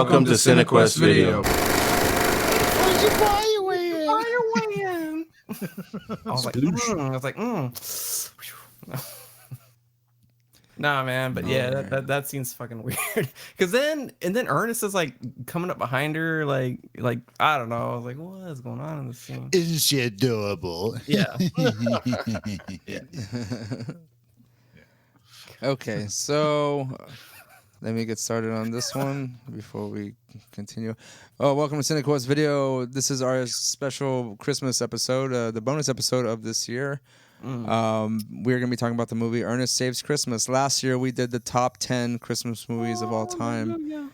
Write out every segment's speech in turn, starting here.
Welcome to CineQuest Video. I was like, Nah, man, but yeah, that seems fucking weird. Cause then Ernest is like coming up behind her, like I don't know. I was like, what is going on in this scene? Isn't she adorable? Yeah. Yeah. Okay, so let me get started on this one before we continue. Oh, welcome to CineQuest Video. This is our special Christmas episode, the bonus episode of this year. We're going to be talking about the movie Ernest Saves Christmas. Last year, we did the top 10 Christmas movies of all time.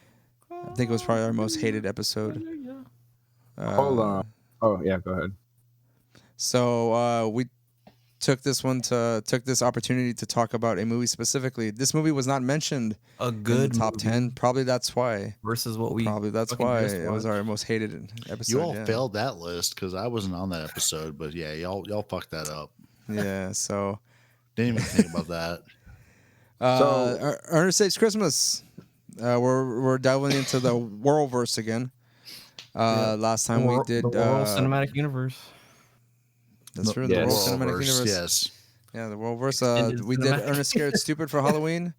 I think it was probably our most hated episode. Hold on. Oh, yeah, go ahead. So we took this opportunity to talk about a movie specifically. This movie was not mentioned in the top 10. Probably that's why. Versus what we Probably that's why it was our most hated episode. You all failed that list because I wasn't on that episode, but yeah, y'all fucked that up. Yeah, so Didn't even think about that. Ernest Saves Christmas. We're delving into the Worrellverse again. Last time we did the World Cinematic Universe. That's true. Yes. The World Cinematic Universe. Yes. Yeah, the Worrellverse. We did Ernest Scared Stupid for Halloween.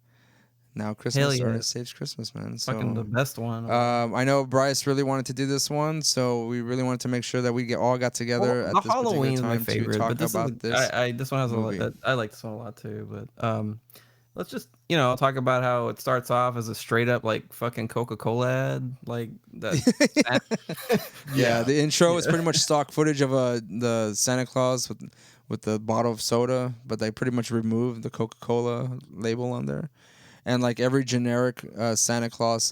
Now Christmas, yeah. Ernest Saves Christmas, man. So, Fucking the best one. I know Bryce really wanted to do this one, so we really wanted to make sure that we all got together at the this Halloween particular is my time favorite, to talk but this about this. this one has movie. a lot. I like this one a lot too, but let's just talk about how it starts off as a straight up like fucking Coca-Cola ad, like that. Yeah, the intro is pretty much stock footage of the Santa Claus with the bottle of soda, but they pretty much removed the Coca-Cola label on there. And like every generic Santa Claus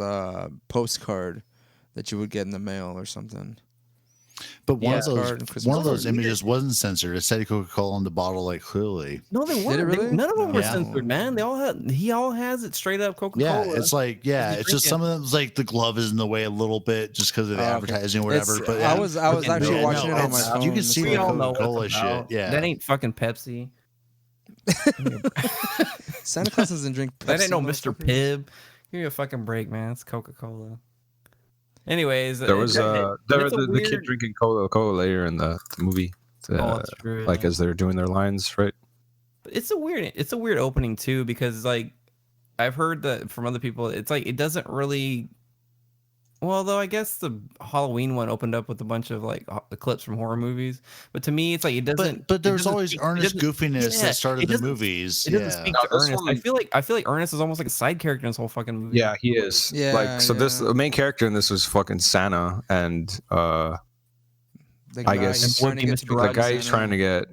postcard that you would get in the mail or something. But one of those images wasn't censored. It said Coca-Cola on the bottle, like clearly. No, they weren't. Did it really? None of them were Yeah. censored, man. He all has it straight up Coca-Cola. Yeah, it's like it's just some of them's like the glove is in the way a little bit just because of the advertising or whatever. But I was actually watching it on my phone. You can see we the all know what Coca-Cola it's shit. about. Yeah, That ain't fucking Pepsi. Santa Claus doesn't drink Pepsi. That ain't no motherfucker. Mr. Pibb. Give me a fucking break, man. It's Coca-Cola. Anyways, There was the weird... kid drinking Coca-Cola later in the movie. that's true. Like as they're doing their lines, right? It's a weird opening too, because like I've heard that from other people, it's like it doesn't really. Well, though I guess the Halloween one opened up with a bunch of like clips from horror movies, but to me it's like it doesn't. But there's always Ernest goofiness that started the movies. It doesn't speak to Ernest. I feel like Ernest is almost like a side character in this whole fucking movie. Yeah, he is. Yeah, like so. yeah. The main character in this was fucking Santa, and The I guy guess he's trying to get to be the like guy he's Santa. trying to get,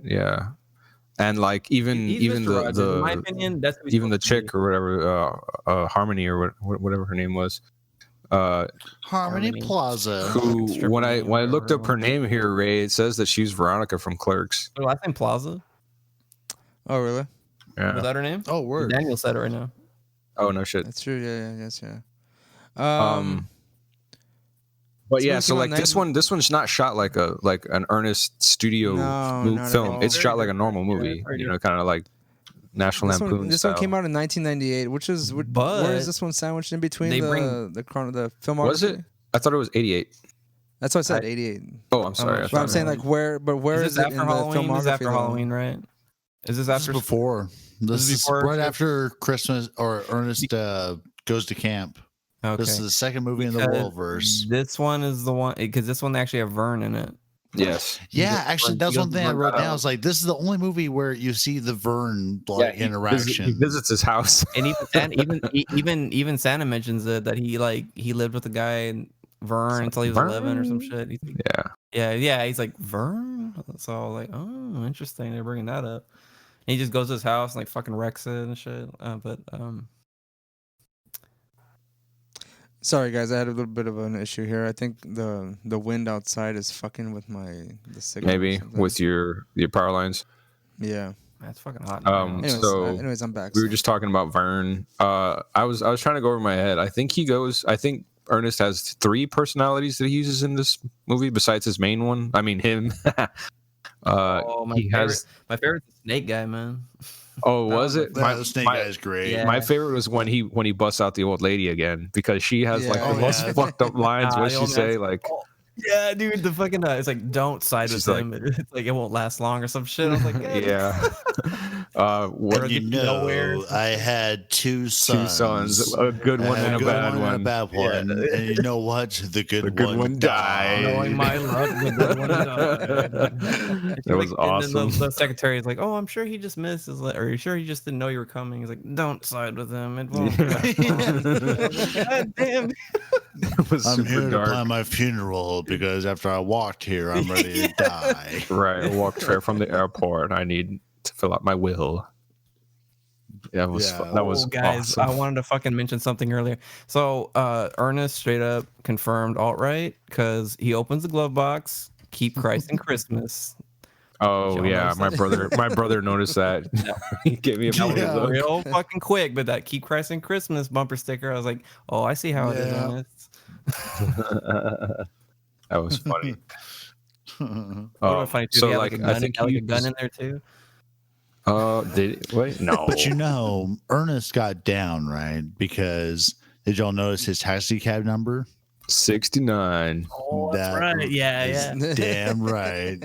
and like even Mr. Rogers, in my the opinion, that's what he's even the supposed to be. chick or whatever, Harmony or whatever her name was, Harmony Plaza. who when I looked up her name here, Ray, it says that she's Veronica from Clerks. Her last name Plaza. Oh, really? Yeah. Was that her name? Oh, word. Daniel said it right now. Oh no shit. That's true. Yeah. But So yeah, it so came like out this one's not shot like an Ernest studio No, not at film. all. It's shot like a normal movie, kind of like National Lampoon This style. one came out in 1998, which is where But is this one sandwiched in between they the filmography? Was it? I thought it was 88. That's what I said. 88. Oh, I'm sorry. But I'm saying like where is this it after in the Halloween? filmography? This is after though? Halloween, right? Is this This after is before. This is is before right Christmas? after Christmas or Ernest goes to camp. Okay. This is the second movie in the Worrellverse. This one is the one because this one they actually have Vern in it. Yes. Yeah, actually, that's he one goes thing I to wrote Vern. down. I was like, this is the only movie where you see the Vern like He interaction. visits his house. And even Santa mentions it that he lived with a guy Vern until he was 11 or some shit. Yeah. He's like Vern. So I was like, oh, interesting. They're bringing that up. And he just goes to his house and like fucking wrecks it and shit. Sorry guys, I had a little bit of an issue here. I think the wind outside is fucking with the signal. or Maybe something. with your power lines. Yeah. That's fucking hot. Anyways, I'm back. We were just talking about Vern. I was trying to go over my head. I think Ernest has 3 personalities that he uses in this movie besides his main one. I mean him. My favorite's the snake guy, man. Oh, was it? The snake guy is great. Yeah. My favorite was when he busts out the old lady again because she has like the most fucked up lines. What does she say? Like, yeah, dude, the fucking it's like don't side with him. It's like it won't last long or some shit. I was like, yeah. I had two sons. A good one and a bad one. And a bad one. Yeah. And you know what? The good one died. Knowing my luck, the good one died. That was awesome. And then the secretary is like, "Oh, I'm sure he just missed. Or are you sure he just didn't know you were coming?" He's like, "Don't side with him. It won't." God damn. I'm here to plan my funeral because after I walked here, I'm ready to die. Right. I walked straight from the airport. I need to fill out my will. Yeah, that was guys. Awesome. I wanted to fucking mention something earlier. So Ernest straight up confirmed alt-right because he opens the glove box, keep Christ in Christmas. Oh yeah, my brother noticed that. He gave me a look. Real fucking quick, but that "Keep Christ in Christmas" bumper sticker, I was like, oh, I see how it is on this. That was funny. Funny too. So like a gun, I think a gun in there too. Wait, no. But Ernest got down, right? Because did y'all notice his taxi cab number? 69. Oh, that's right. Yeah. Damn right.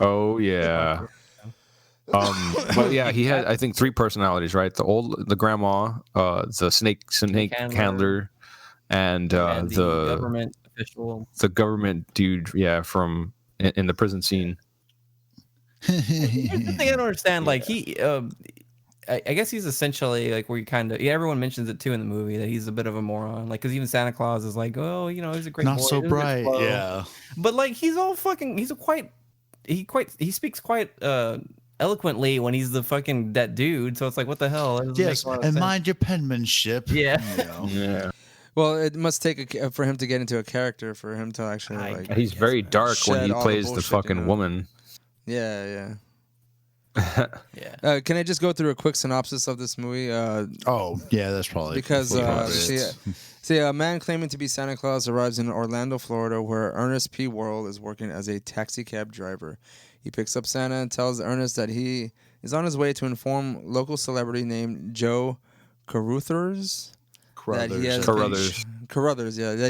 Oh yeah. But yeah, he had I think 3 personalities, right? The grandma, the snake handler, and the government official, the government dude, from in the prison scene. Here's the thing I don't understand. Like I guess he's essentially like where you kind of everyone mentions it too in the movie that he's a bit of a moron. Like because even Santa Claus is like, oh, he's a great not boy. so bright, yeah. But like he speaks quite eloquently when he's the fucking that dude. So it's like, what the hell? Yes, and mind your penmanship. Yeah. Yeah. Well, it must take for him to get into a character for him to actually He's very dark when he plays the fucking woman. Yeah. Yeah. Can I just go through a quick synopsis of this movie? That's probably because see, a man claiming to be Santa Claus arrives in Orlando, Florida, where Ernest P. Worrell is working as a taxi cab driver. He picks up Santa and tells Ernest that he is on his way to inform local celebrity named Joe Carruthers that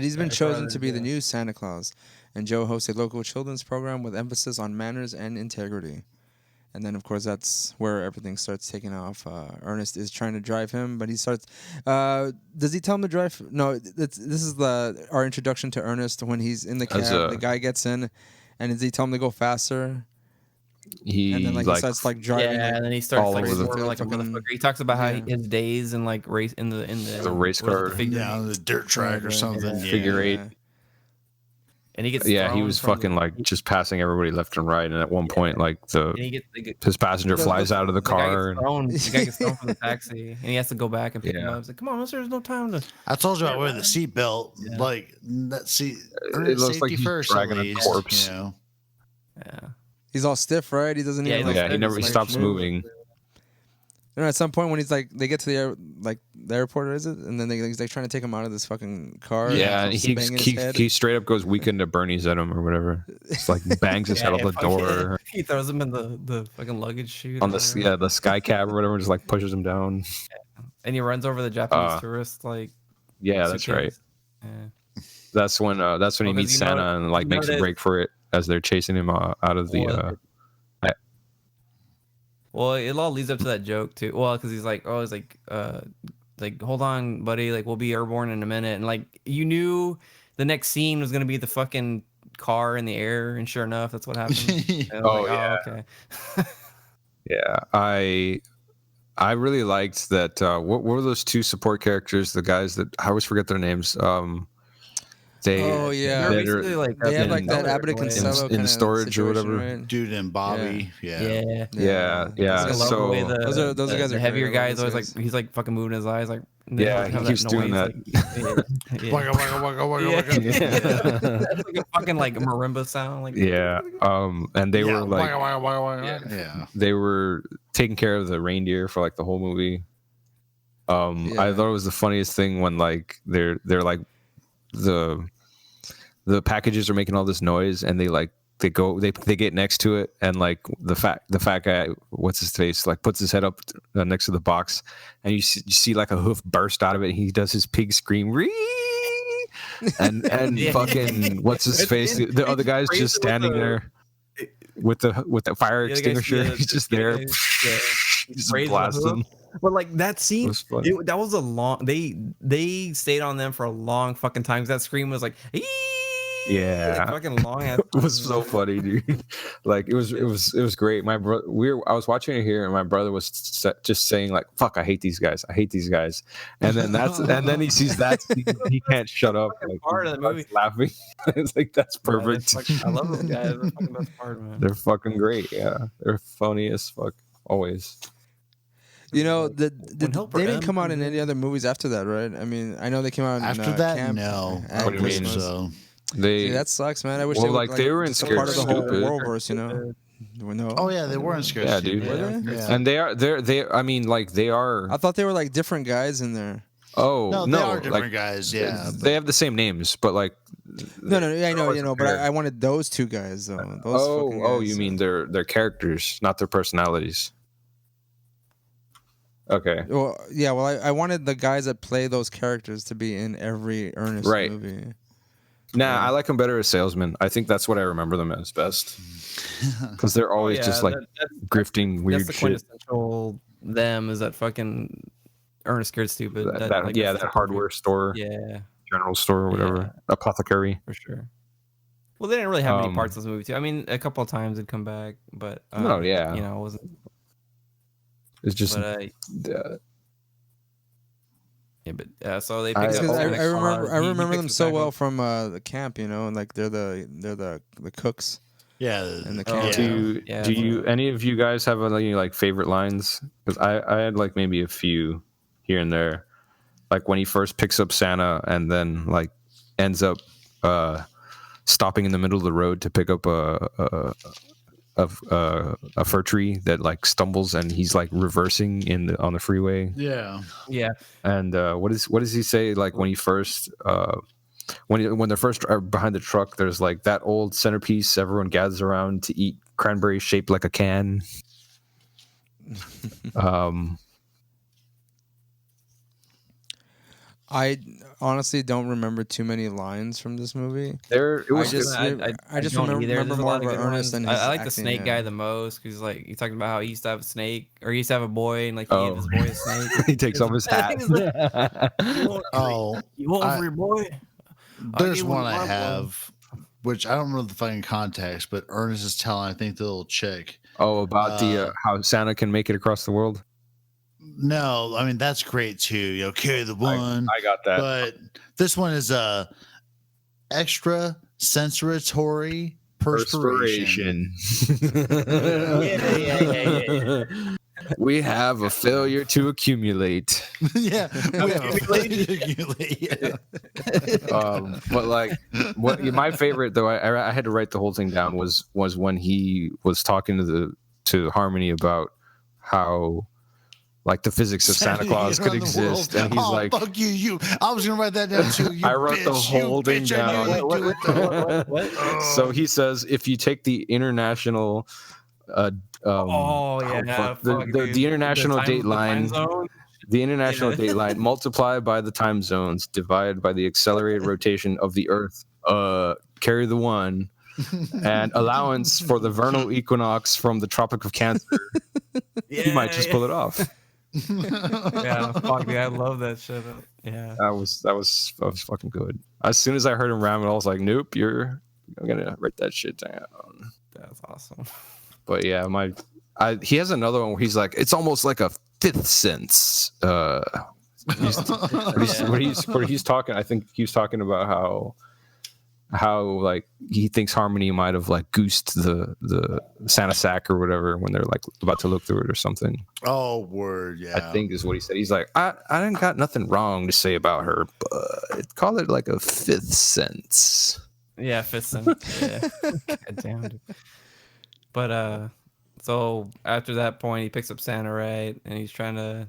he's been chosen to be the new Santa Claus. And Joe hosts a local children's program with emphasis on manners and integrity. And then, of course, that's where everything starts taking off. Ernest is trying to drive him, but he starts... does he tell him to drive? No, this is our introduction to Ernest when he's in the cab. The guy gets in, and does he tell him to go faster? And then he starts driving. Yeah, and then he starts swerving like a motherfucker. He talks about how his days in race in the race car, the dirt track or something. Figure 8. And he gets he was fucking just passing everybody left and right, and at one point his passenger flies out of the car. The guy gets thrown from the taxi, and he has to go back and pick him up. He's like, "Come on, there's no time to." I told you about wearing the seatbelt. Yeah. Like that seat. It looks like he's first, dragging a corpse. Yeah. He's all stiff, right? He doesn't. He stops moving. At some point when he's they get to the airport, is it? And then he's trying to take him out of this fucking car. Yeah, and he straight up goes weekend at Bernie's at him or whatever. It's bangs his head on the door. He throws him in the fucking luggage chute. On the sky cab or whatever, just pushes him down. Yeah. And he runs over the Japanese tourist Yeah, that's right. Yeah. That's when he meets Santa and makes a break for it as they're chasing him out of the. Well, it all leads up to that joke too. Well, because he's hold on, buddy, we'll be airborne in a minute, and you knew the next scene was gonna be the fucking car in the air, and sure enough, that's what happened. Oh, okay. Yeah, I really liked that. What were those 2 support characters? The guys that I always forget their names. They have that Abbott and Costello in storage or whatever. Right? Dude and Bobby, yeah. So those guys are heavier guys. Always he's fucking moving his eyes he keeps doing that. That's a fucking marimba sound. And they were they were taking care of the reindeer for the whole movie. I thought it was the funniest thing when they're the packages are making all this noise and they they get next to it, and like the fat guy, what's his face, like puts his head up next to the box, and you see like a hoof burst out of it, and he does his pig scream, and fucking what's his face, the other guy's just standing there with the fire extinguisher. He's just there. Just blasting. But like that scene, that was a long. They stayed on them for a long fucking time. That scream was like, yeah, like fucking long. It was so funny, dude. Like it was great. My brother, I was watching it here, and my brother was just saying like, "Fuck, I hate these guys. I hate these guys." And then he sees that scene, he can't shut up. Like, part of the movie, laughing. It's like that's perfect. I love those guys. They're fucking best part, man. They're fucking great. Yeah, they're funny as fuck always. You know, they didn't come out in any other movies after that, right? I mean, I know they came out after in, that. camp No, what do you mean? So See, that sucks, man. I wish they like they were in Scared part of the whole Stupid. Worrellverse, you know. No. Oh yeah, they were in Scared. Yeah, dude. Yeah. And they. I mean, like they are. I thought they were like different guys in there. Oh no, they are different guys. Yeah, they have the same names, but like. No, I know, but I wanted those two guys though. Those guys, you mean their characters, not their personalities. Okay. Well, yeah. Well, I wanted the guys that play those characters to be in every Ernest movie. Nah, I like them better as salesmen. I think that's what I remember them as best. Because they're always just like grifting weird that's the shit. Quintessential them is that fucking Ernest Scared Stupid. That hardware store. Yeah. General store or whatever. Apothecary. For sure. Well, they didn't really have many parts of this movie too. I mean, a couple of times they'd come back, but it wasn't. It's just. So they. Picked up I remember them so well from the camp, you know, and like they're the cooks. Yeah, in the camp. Do you any of you guys have any like favorite lines? Because I had like maybe a few here and there, like when he first picks up Santa and then like ends up stopping in the middle of the road to pick up a fir tree that like stumbles and he's like reversing on the freeway. Yeah. And what does he say? Like when he first when they're first behind the truck, there's like that old centerpiece everyone gathers around to eat cranberries shaped like a can. I honestly don't remember too many lines from this movie. I just remember more of Ernest than his I like the snake guy the most because like he's talking about how he used to have a snake or he used to have a boy and like he gave his boy a snake. He takes off his hat. You want for your boy? There's one I have, which I don't remember the fucking context, but Ernest is telling, I think, the little chick. Oh, about the how Santa can make it across the world. No, I mean that's great too. You know, carry the one. I got that. But this one is extra sensory perspiration. Yeah. We have a failure to accumulate. Yeah, we have a failure to accumulate. Yeah. But like, my favorite though, I had to write the whole thing down was when he was talking to Harmony about how. Like the physics of Santa Claus could exist, and he's like, "Fuck you! I was gonna write that down too. You I wrote the whole thing down. What? So he says, if you take the international, the international dateline, the international dateline, multiply by the time zones, divide by the accelerated rotation of the Earth, carry the one. And allowance for the vernal equinox from the Tropic of Cancer, he might just pull it off. Yeah, fuck me, I love that shit. Yeah, that was fucking good. As soon as I heard him ram it, I was like, nope, I'm gonna write that shit down. That's awesome. But yeah, he has another one where he's like, it's almost like a fifth sense. Where he's talking, I think he was talking about how like he thinks Harmony might have like goosed the Santa sack or whatever when they're like about to look through it or something. Oh, word, yeah. I think is what he said. He's like, I didn't got nothing wrong to say about her, but call it like a fifth sense. Yeah, fifth sense. Yeah. God damn it. But so after that point, he picks up Santa, right? And he's explaining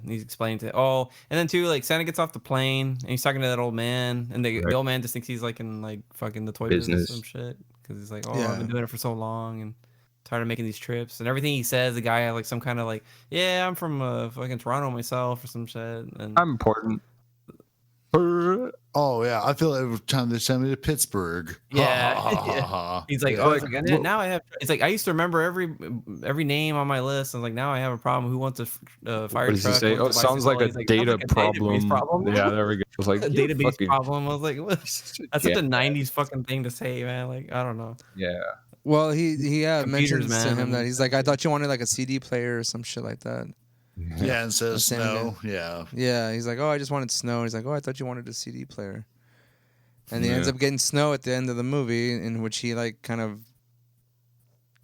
to and then too, like Santa gets off the plane and he's talking to that old man, and the old man just thinks he's like in like fucking the toy business or some shit. because he's like, oh, I've been doing it for so long and tired of making these trips. And everything he says, the guy has like some kind of like, yeah, I'm from fucking Toronto myself or some shit. And I'm important. Oh yeah, I feel like every time they send me to Pittsburgh. Yeah. He's like, oh, like, now I have. It's like I used to remember every name on my list. I was like, now I have a problem. Who wants a fire what does truck? he say? Oh, it sounds like a data problem. Yeah, there we go. It was like a database problem. I was like, what? That's such a '90s fucking thing to say, man. Like, I don't know. Yeah. Well, he mentions man, to him that he's like, I thought you wanted like a CD player or some shit like that. Yeah, and says snow. Yeah, he's like, oh, I just wanted snow. He's like, oh, I thought you wanted a CD player. And he ends up getting snow at the end of the movie, in which he like kind of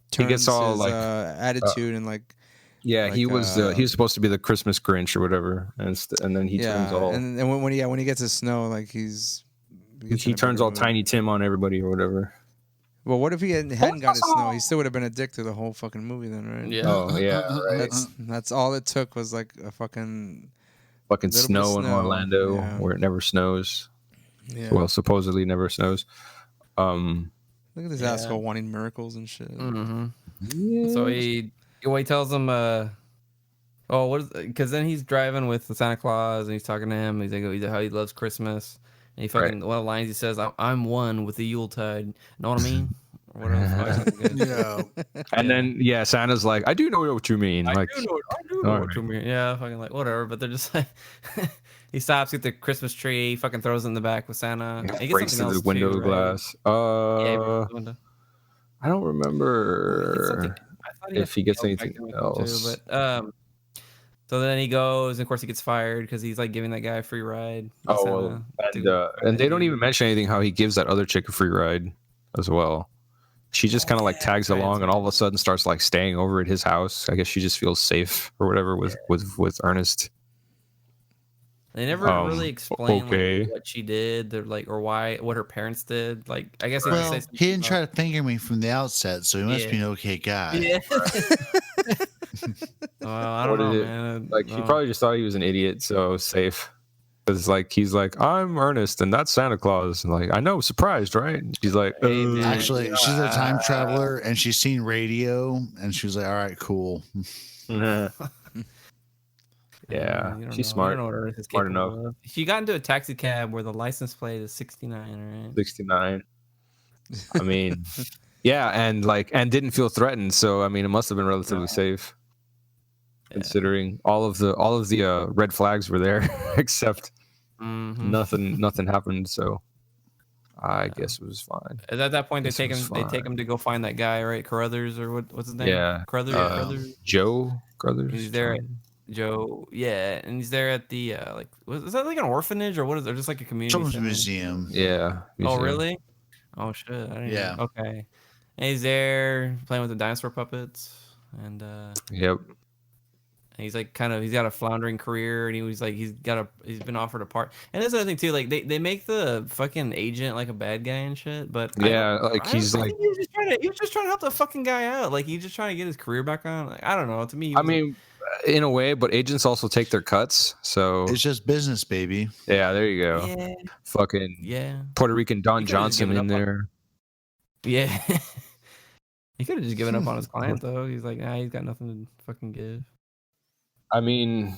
turns he gets all his like attitude and like. Yeah, like, he was supposed to be the Christmas Grinch or whatever, and then he turns all. And when he gets his snow, like he turns all Tiny Tim on everybody or whatever. Well, what if he hadn't got his snow? He still would have been a dick to the whole fucking movie then, right? Yeah. Oh yeah, right. That's all it took was like a fucking snow in Orlando where it never snows. Yeah. Well, supposedly never snows. Look at this asshole wanting miracles and shit. Mm-hmm. Yeah. So he tells him, because then he's driving with the Santa Claus and he's talking to him. He's like, how he loves Christmas. And he fucking one of the lines he says, "I'm one with the yuletide." Know what I mean? Or whatever. And then Santa's like, "I do know what you mean." I do know what you mean. Yeah, fucking like whatever. But they're just like, he stops at the Christmas tree, fucking throws it in the back with Santa. He breaks through the window glass. I don't remember if he gets anything else. But so then he goes, and of course he gets fired because he's like giving that guy a free ride. And they don't even mention anything how he gives that other chick a free ride as well. She just kind of like tags along, and all of a sudden starts like staying over at his house. I guess she just feels safe or whatever with Ernest. They never really explain like, what she did, or what her parents did. Like, I guess he didn't try to finger me from the outset, so he must be an okay guy. Yeah. I don't know, man. Like, he probably just thought he was an idiot, so safe. Because like he's like, I'm Ernest, and that's Santa Claus. And like, I know, surprised, right? And she's like, actually, she's a time traveler, and she's seen radio, and she was like, all right, cool. Yeah, she's smart. Smart enough. She got into a taxi cab where the license plate is 69, right? 69. I mean, and didn't feel threatened. So I mean, it must have been relatively safe, considering all of the red flags were there, except nothing happened. So I guess it was fine. At that point, they take him to go find that guy, right? Carruthers or what's his name? Yeah, Carruthers. Joe Carruthers. He's there. Joe, and he's there at the is that like an orphanage or what is it? Or just like a community children's museum? Yeah. Oh really? Oh shit! I didn't know. Okay. And he's there playing with the dinosaur puppets, and yep. And he's like he's got a floundering career, and he's been offered a part. And that's another thing too. Like they make the fucking agent like a bad guy and shit, but he was just trying to help the fucking guy out. Like he's just trying to get his career back on. Like, I don't know. To me, in a way, but agents also take their cuts, so it's just business, baby. Yeah, there you go. Yeah. Fucking Puerto Rican Don Johnson in there. Yeah. He could have just given up on his client though. He's like, he's got nothing to fucking give. I mean,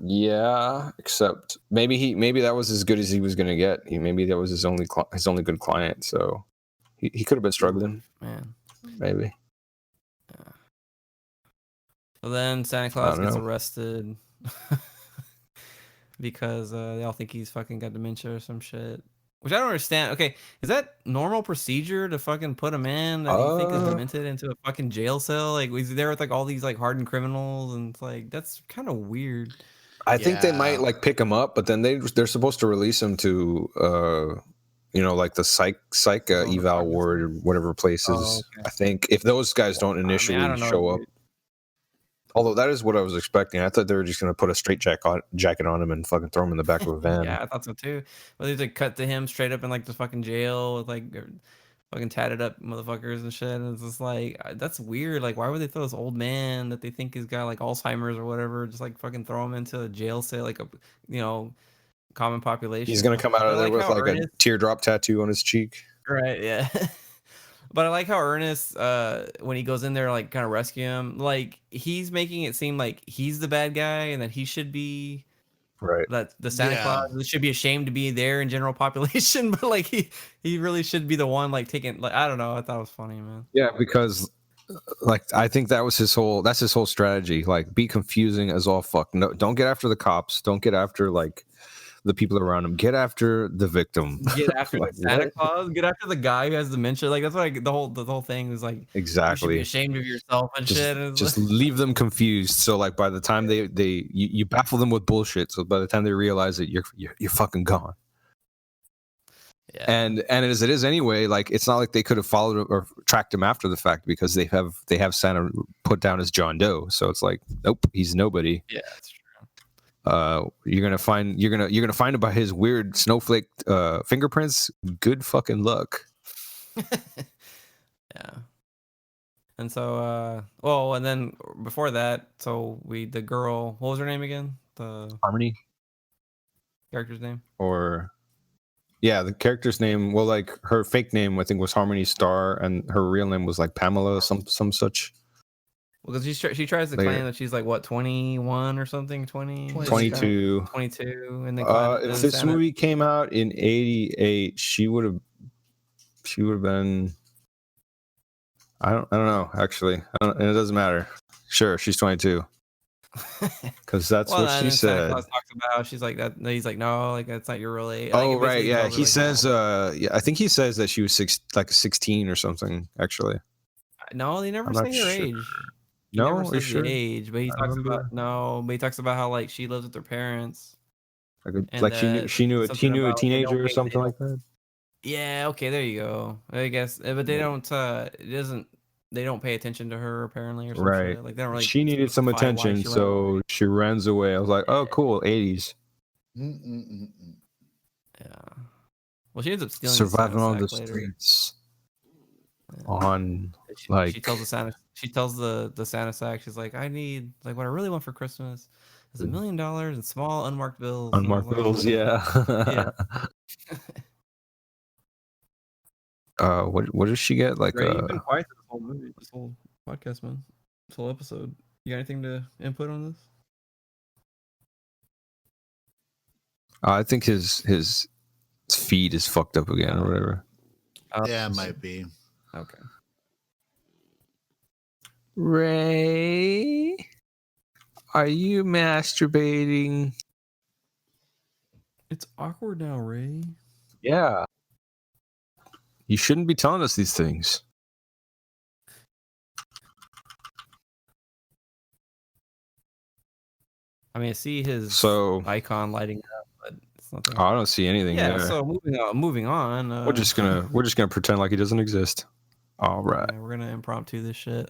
yeah, except maybe that was as good as he was gonna get. Maybe that was his only good client. So he could have been struggling. Man, maybe. So then Santa Claus gets arrested because they all think he's fucking got dementia or some shit. Which I don't understand. Okay, is that normal procedure to fucking put him in that you think is demented into a fucking jail cell? Like, he's there with like all these like hardened criminals, and it's like that's kind of weird. I think they might like pick him up, but then they're supposed to release him to like the psych eval ward or whatever places. I think if those guys don't initially show up. Although that is what I was expecting. I thought they were just going to put a straight jacket on him and fucking throw him in the back of a van. Yeah, I thought so too. But they just cut to him straight up in like the fucking jail with like fucking tatted up motherfuckers and shit. And it's just like, that's weird. Like, why would they throw this old man that they think has got like Alzheimer's or whatever, just like fucking throw him into a jail cell, like a, common population? He's going to come out of there with like a teardrop tattoo on his cheek. Right, yeah. But I like how Ernest, when he goes in there, like kind of rescue him, like he's making it seem like he's the bad guy and that he should be Right. that the Santa Claus should be ashamed to be there in general population, but like he really should be the one like taking like I don't know. I thought it was funny, man. Yeah, because like I think that's his whole strategy. Like be confusing as all fuck. No, don't get after the cops. Don't get after like the people around him. Get after the victim. Get after like, the Santa Claus. Get after the guy who has dementia. Like that's what the whole thing is like. Exactly. You should be ashamed of yourself and shit. Just leave them confused. So like by the time you baffle them with bullshit. So by the time they realize it, you're fucking gone. Yeah. And as it is anyway, like it's not like they could have followed or tracked him after the fact because they have Santa put down as John Doe. So it's like, nope, he's nobody. Yeah, that's true. You're gonna find him by his weird snowflake fingerprints. Good fucking luck. Yeah. And so and then before that, so the girl, what was her name again? The Harmony character's name? Or yeah, the character's name, well, like her fake name I think was Harmony Star and her real name was like Pamela some such. Well, because she tries to claim that she's like what 21 or something, 22, and then if this movie came out in 88, she would have been, I don't know actually, and it doesn't matter. Sure, she's 22 because that's what she said. Talks about she's like that. He's like, no, like that's not your real age. Oh right, yeah. He says, yeah, I think he says that she was 16 or something. Actually, no, they never say her age. No, are you sure? Age, but he talks about how like she lives with her parents. Like she knew a teenager or something like that. Yeah, okay, there you go. I guess, but they don't. They don't pay attention to her apparently, or something. Right? Like they don't really. She needed some attention, so she runs away. I was like, oh, cool, 80s. Yeah. Well, she ends up stealing surviving on the streets. On like she tells the Santa sack. She's like, I need what I really want for Christmas is $1 million in small unmarked bills. Unmarked bills, yeah. Yeah. What does she get? Like, you've been quiet this whole movie, this whole podcast, man. This whole episode. You got anything to input on this? I think his feed is fucked up again or whatever. Yeah, it might be. Okay. Ray, are you masturbating? It's awkward now, Ray. Yeah. You shouldn't be telling us these things. I mean, I see his icon lighting up, but it's nothing. Oh, I don't see anything there. So moving on. We're just gonna pretend like he doesn't exist. All right. Yeah, we're gonna impromptu this shit.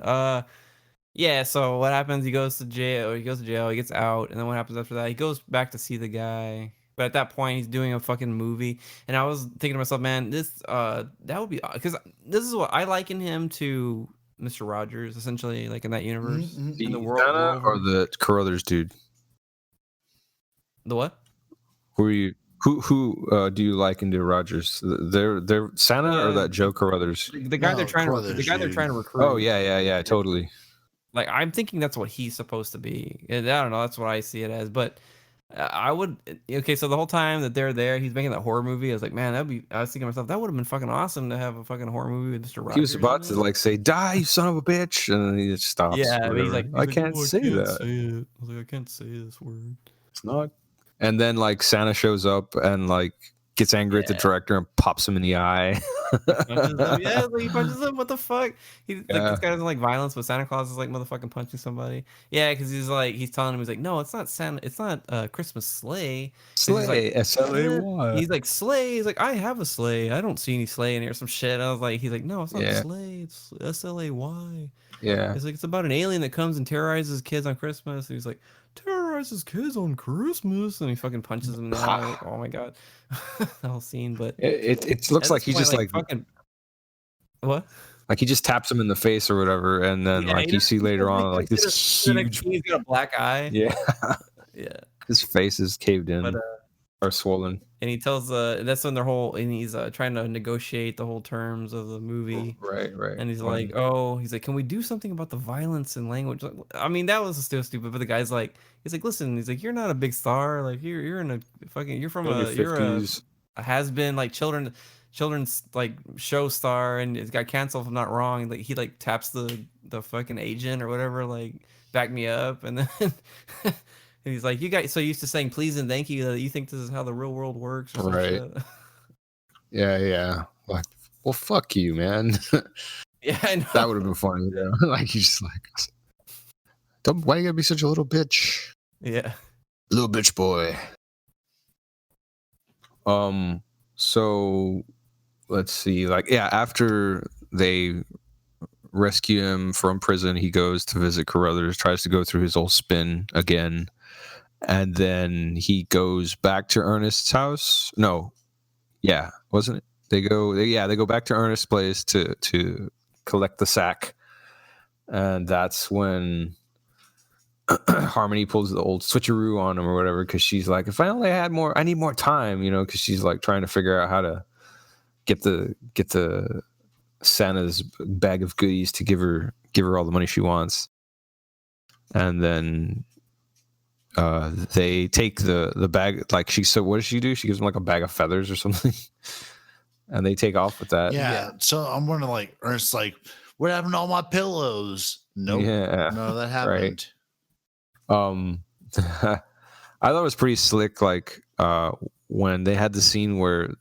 Yeah. So what happens? He goes to jail. He gets out, and then what happens after that? He goes back to see the guy. But at that point, he's doing a fucking movie, and I was thinking to myself, man, this that would be because this is what I liken him to, Mr. Rogers, essentially, like in that universe, in the world, or the Carruthers dude. The what? Who do you liken to Rogers? They're Santa or that Joe Carruthers? The guy they're trying to recruit. Oh yeah, totally. Like I'm thinking that's what he's supposed to be. And I don't know. That's what I see it as, but. I would so the whole time that they're there, he's making that horror movie. I was like, man, I was thinking to myself, that would have been fucking awesome to have a fucking horror movie with Mr. Rogers. He was about to like say, "Die, you son of a bitch," and then he just stops. Yeah, he's like, I can't say that. I was like, I can't say this word. It's not. And then like Santa shows up and like gets angry at the director and pops him in the eye. He punches him. What the fuck? This guy doesn't like violence, but Santa Claus is like motherfucking punching somebody. Yeah, because he's telling him, he's like, no, it's not Santa. It's not Christmas sleigh. Sleigh, S-L-A-Y. He's like, sleigh. He's like, I have a sleigh. I don't see any sleigh in here. Some shit. I was like, he's like, no, it's not sleigh. It's S-L-A-Y. Yeah. It's like, it's about an alien that comes and terrorizes kids on Christmas. And he's like, terrorizes kids on Christmas, and he fucking punches him in the eye. Like, oh my god, the whole scene. But it looks like he just like fucking what? Like he just taps him in the face or whatever, and then like you see later on like this huge. He's got a black eye. Yeah, yeah. His face is caved in. But Are swollen. And he tells that's when he's trying to negotiate the whole terms of the movie. Right. And he's like, can we do something about the violence and language? Like, I mean, that was still stupid, but the guy's like, listen, he's like, you're not a big star, like you're in a fucking, you're from you're a has been like children's like show star, and it got canceled if I'm not wrong. Like he like taps the fucking agent or whatever, like back me up, and then and he's like, you guys so used to saying please and thank you that you think this is how the real world works, or some shit. Yeah. Like, well, fuck you, man. Yeah, I know. That would have been funny, though. Like he's just like, why you gotta be such a little bitch? Yeah, little bitch boy. So let's see. Like, yeah, after they rescue him from prison, he goes to visit Carruthers, tries to go through his old spin again, and then he goes back to Ernest's house. No, yeah, wasn't it? They go back to Ernest's place to collect the sack, and that's when Harmony pulls the old switcheroo on him or whatever, because she's like, if I only had more, I need more time, because she's like trying to figure out how to get the Santa's bag of goodies to give her all the money she wants. And then they take the bag, like what does she do? She gives him like a bag of feathers or something. And they take off with that. Yeah. So I'm wondering, like, Ernest's like, what happened to all my pillows? Nope. Yeah. No, that happened. Right. I thought it was pretty slick, like when they had the scene where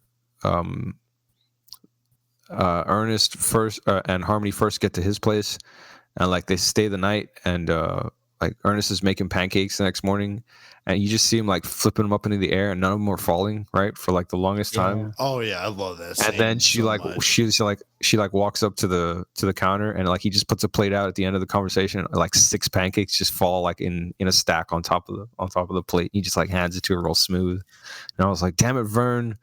Ernest first and Harmony first get to his place, and like they stay the night, and like Ernest is making pancakes the next morning, and you just see him like flipping them up into the air, and none of them are falling, right, for like the longest time. Oh yeah, I love that. And then she walks up to the counter, and like he just puts a plate out at the end of the conversation, and, like 6 pancakes just fall like in a stack on top of the plate. He just like hands it to her real smooth, and I was like, damn it, Vern.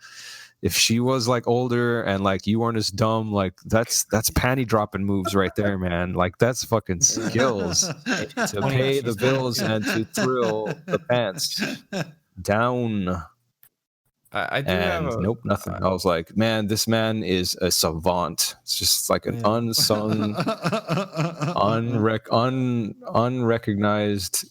If she was like older and like you weren't as dumb, like that's panty dropping moves right there, man. Like that's fucking skills to pay the bills and to thrill the pants down. I do have nope, nothing. I was like, man, this man is a savant. It's just like an unsung, unrecognized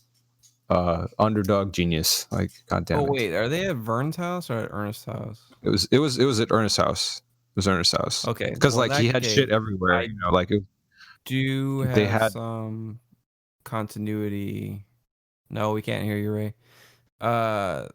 underdog genius. Like, goddamn. Oh wait, are they at Vern's house or at Ernest's house? It was at Ernest's house. It was Ernest's house. Okay, because like he had shit everywhere. Like they had some continuity. No, we can't hear you, Ray. I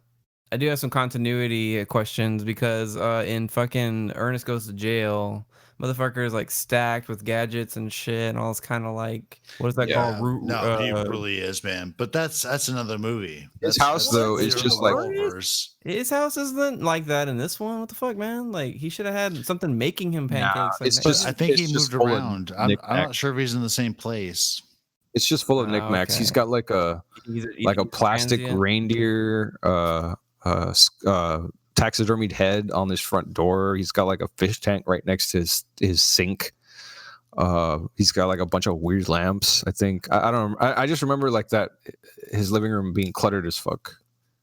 do have some continuity questions because in fucking Ernest Goes to Jail, motherfucker is like stacked with gadgets and shit, and all this kind of like, what is that called? No, he really is, man. But that's another movie. His house though is just like his house isn't like that in this one. What the fuck, man? Like he should have had something making him pancakes. I think he moved around. I'm not sure if he's in the same place. It's just full of knickknacks. Okay. He's got like a plastic reindeer, taxidermied head on his front door. He's got like a fish tank right next to his sink. He's got like a bunch of weird lamps. I think I don't. I just remember like that his living room being cluttered as fuck,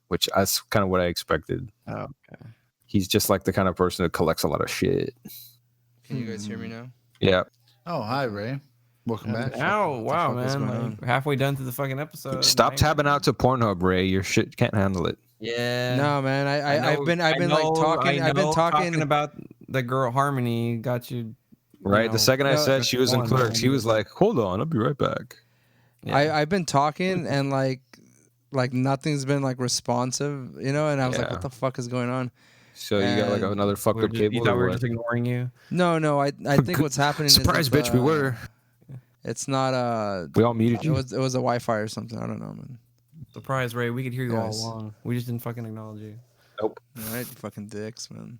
which that's kind of what I expected. Oh, okay. He's just like the kind of person who collects a lot of shit. Can you guys hear me now? Yeah. Oh, hi, Ray. Welcome back. Oh, wow, man. Like, halfway done through the fucking episode. Stop tabbing out to Pornhub, Ray. Your shit can't handle it. Yeah. No, man. I've been talking about the girl Harmony. Got you. Right. The second I said she was in Clerks, he was like, "Hold on, I'll be right back." Yeah. I've been talking and like nothing's been like responsive, and I was like, "What the fuck is going on?" So you got like another fucked up cable. You thought we were just ignoring you? No. I think what's happening Surprise, is bitch, we were. It's not we all muted you. It was a Wi-Fi or something. I don't know, man. Surprise, Ray. We could hear you all along. We just didn't fucking acknowledge you. Nope. All right, you fucking dicks, man.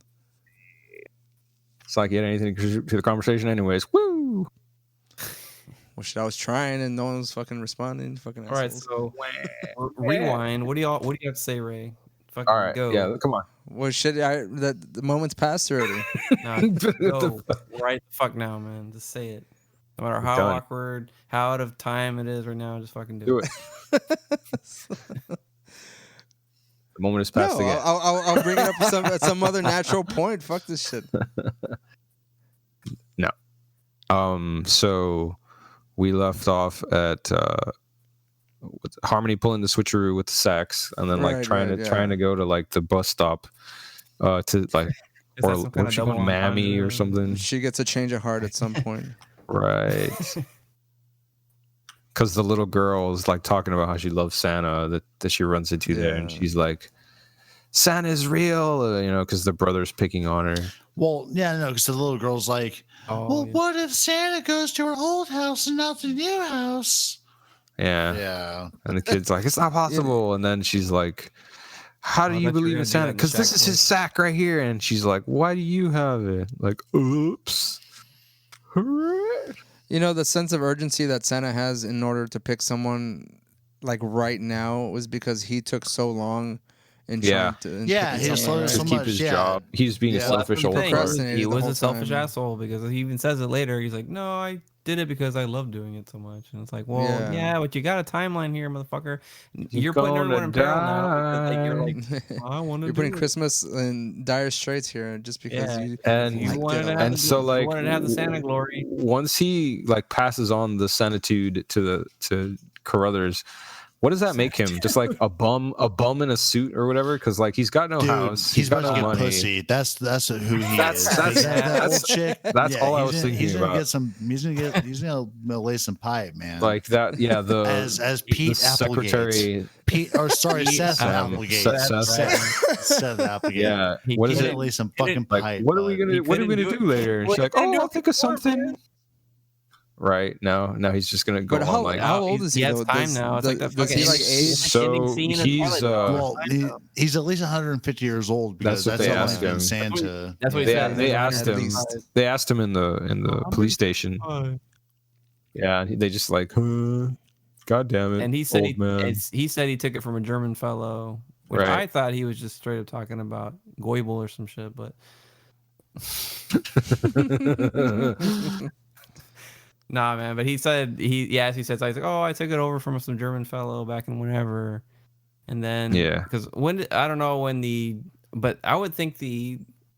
It's like you had anything to the conversation, anyways. Woo. Well, shit, I was trying and no one was fucking responding. Fucking assholes. All right, so rewind. What do you have to say, Ray? Fucking all right, go. Yeah, come on. Well, shit, the moment's passed already. Nah, go right the fuck now, man. Just say it. No matter how awkward, how out of time it is right now, just fucking do it. The Moment has passed No, again. I'll bring it up at some other natural point. Fuck this shit. No. So we left off at with Harmony pulling the switcheroo with the sax, and then like trying to go to like the bus stop to like or what she called Mammy or something. She gets a change of heart at some point. Right. Because the little girl is like talking about how she loves Santa that she runs into there, and she's like, Santa's real, you know, because the brother's picking on her. Well, yeah, no, because the little girl's like, what if Santa goes to her old house and not the new house? Yeah. And the kid's like, it's not possible. And then she's like, how do you believe in Santa? Because this is his sack right here. And she's like, why do you have it? Like, oops. You know, the sense of urgency that Santa has in order to pick someone like right now was because he took so long in trying to keep his job. He's being a selfish old fart. He was a selfish asshole because he even says it later. He's like, no, I did it because I love doing it so much. And it's like, well, yeah, but you got a timeline here, motherfucker. You're putting everyone in peril now. Like, you're like, I want to. You're putting Christmas in dire straits here just because you wanted to have the Santa glory. Once he like passes on the Sanitude to Carruthers, what does that make him? Just like a bum in a suit or whatever? Because like he's got no house, he's got about no to get money. pussy. That's who he is. That's old chick. That's all I was thinking he's gonna about. He's gonna lay some pipe, man. Like that, yeah. The as Pete the secretary, Seth Applegate. Seth Applegate. Yeah. What What is is it? Lay some fucking like, pipe. what are we gonna do later? She's like, oh, I'll think of something. Right now he's just gonna go on like. How old is he? He has time now. It's like the fucking age. So he's at least 150 years old because that's what they asked him. Santa. That's what he said. They asked him. They asked him in the police station. Yeah, they just like, God damn it. And he said he said he took it from a German fellow, which I thought he was just straight up talking about Goebel or some shit, but. Nah, man, but he said he said like, oh, I took it over from some German fellow back in whenever, and then because I don't know when but I would think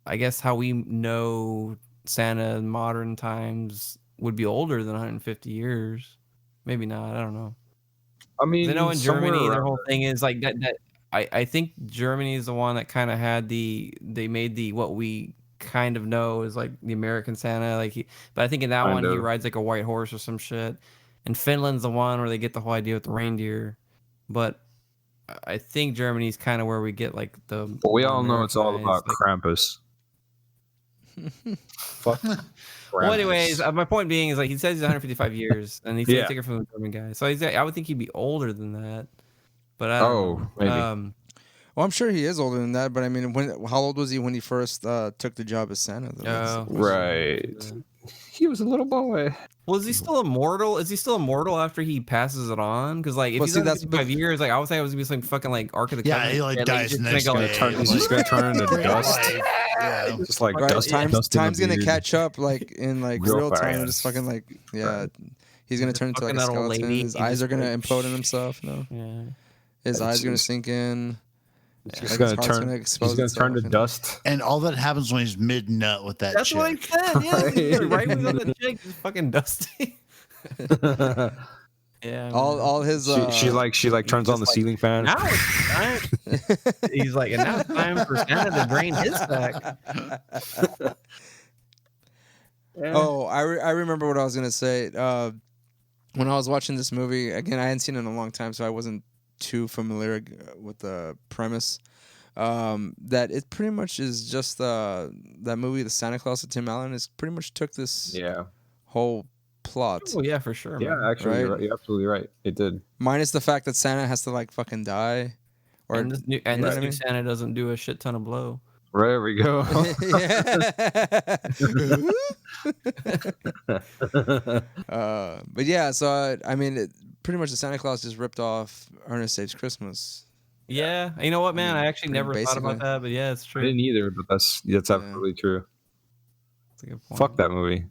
I guess how we know Santa in modern times would be older than 150 years, maybe not. I don't know. I mean, I know in Germany their whole thing is like that. I think Germany is the one that kind of had they made what we kind of know is like the American Santa, but I think in that one he rides like a white horse or some shit. And Finland's the one where they get the whole idea with the reindeer, but I think Germany's kind of where we get like the. But we all know it's all about Krampus. Fuck. Well, anyways, my point being is like he says he's 155 years, and he said take it from the German guy, so I would think he'd be older than that. But I don't know. Maybe. Well, I'm sure he is older than that, but I mean, how old was he when he first took the job as Santa? Right. He was a little boy. Well, is he still immortal? Is he still immortal after he passes it on? Because like, if he's that's 5 years, like I would say it was gonna be some fucking like Ark of the Covenant. Yeah, he like dies he's next day. He's just gonna turn into dust. Yeah, just like dust. Time's gonna catch up like in like real time. Just fucking like he's gonna turn into like a skeleton. His eyes are gonna implode in himself. No. Yeah. His eyes are gonna sink in. He's gonna turn to dust. And all that happens when he's mid nut with that That's chick. what I said. Yeah, right when the chick is fucking dusty. Yeah. All his she turns on the ceiling fan. Now it's time. He's like, and now it's time for Santa to drain his sack. Oh, I remember what I was gonna say. When I was watching this movie again, I hadn't seen it in a long time, so I wasn't too familiar with the premise. That it pretty much is just that movie, The Santa Claus with Tim Allen, is pretty much took this whole plot. Oh yeah, for sure. Yeah, man. actually, you're absolutely right. It did. Minus the fact that Santa has to like fucking die, or and this new Santa doesn't do a shit ton of blow. There we go. But yeah, so I mean, pretty much the Santa Claus just ripped off Ernest Saves Christmas. Yeah, you know what, man? I actually never thought about that, but yeah, it's true. I didn't either, but that's absolutely true. That's a good point. Fuck that movie,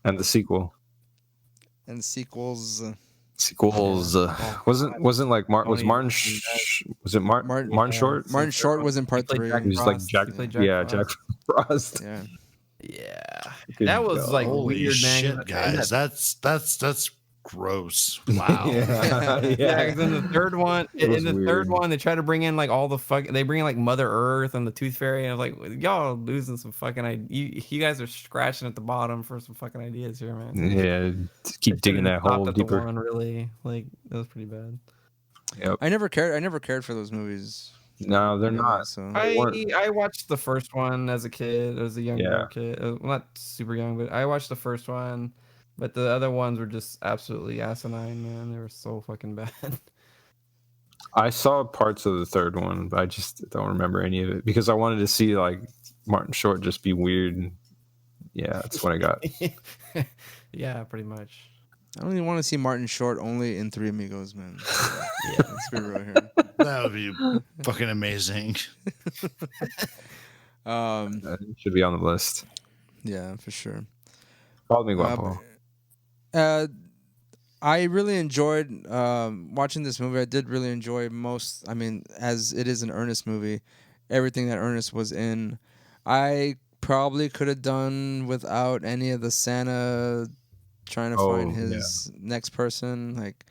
and the sequel. And sequels. Sequels wasn't like was Martin was it Martin Short? Martin Short was in part 3. He was like Jack Frost. Yeah. Yeah, Good that was like Holy weird, man. shit, guys! That's gross. Wow. Yeah. Because in the third one, weird. they try to bring in like all the they bring in like Mother Earth and the Tooth Fairy, and I was like, y'all are losing some fucking you guys are scratching at the bottom for some fucking ideas here, man. Yeah, keep digging that hole deeper. One, really, like that was pretty bad. Yep. I never cared for those movies. No, they're not. So. I watched the first one as a kid, as a younger kid. Well, not super young, but I watched the first one. But the other ones were just absolutely asinine, man. They were so fucking bad. I saw parts of the third one, but I just don't remember any of it because I wanted to see like Martin Short just be weird. And yeah, that's what I got. Yeah, pretty much. I only want to see Martin Short only in Three Amigos, man. Yeah, let's be real here. That would be fucking amazing. That should be on the list. Yeah, for sure. Follow me, Guapo. I really enjoyed watching this movie. I did really enjoy most. I mean, as it is an Ernest movie, everything that Ernest was in, I probably could have done without any of the Santa trying to find his next person. Like,